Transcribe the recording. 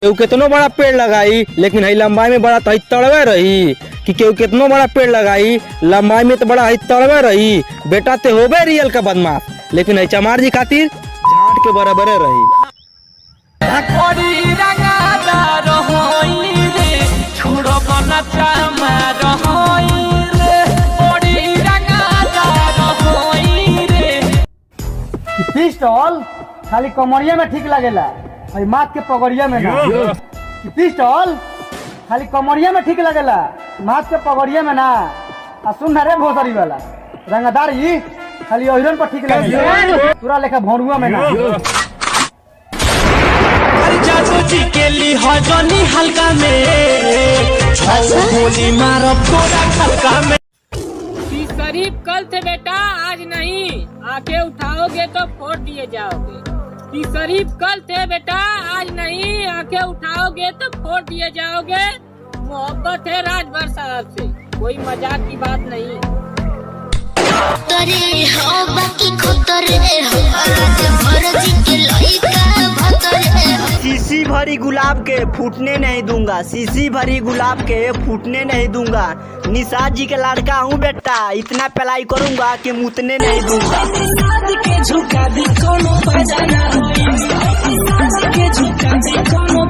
केहू कितनो बड़ा पेड़ लगाई लेकिन हई लंबाई में बड़ा तो तड़वे रही कि केहू कितनो बड़ा पेड़ लगाई लंबाई में तो बड़ा हई तड़वे रही। बेटा ते होबे रियल का बदमाश, लेकिन हई चमार जी खातिर झाट के बराबरे रही। पिस्टल खाली कमरिया में ठीक लगेला, भाई माथ के पगड़िया में ना। पिस्टल खाली कमरिया में ठीक लगेला, माथ के पगड़िया में ना। आ सुन रे भोसरी वाला रंगदारी खाली ओहिरन पर ठीक लगेला, पूरा लेखा भौरुआ में ना। जी के ली हजनी हल्का में गोली मारो थोड़ा हल्का में। शरीफ कल थे बेटा, आज नहीं। आंखें उठाओगे तो फोड़ दिए जाओगे। शरीफ कल थे बेटा, आज नहीं। आंखें उठाओगे तो फोड़ दिए जाओगे। मोहब्बत है राजभर साहब से, कोई मजाक की बात नहीं। शीशी भरी गुलाब के फूटने नहीं दूंगा, शीशी भरी गुलाब के फूटने नहीं दूंगा। निषाद जी के लड़का हूँ बेटा, इतना पलाई करूंगा कि मुतने नहीं दूंगा। के झुका भी कोनो बजाना होई, के झुका भी कोनो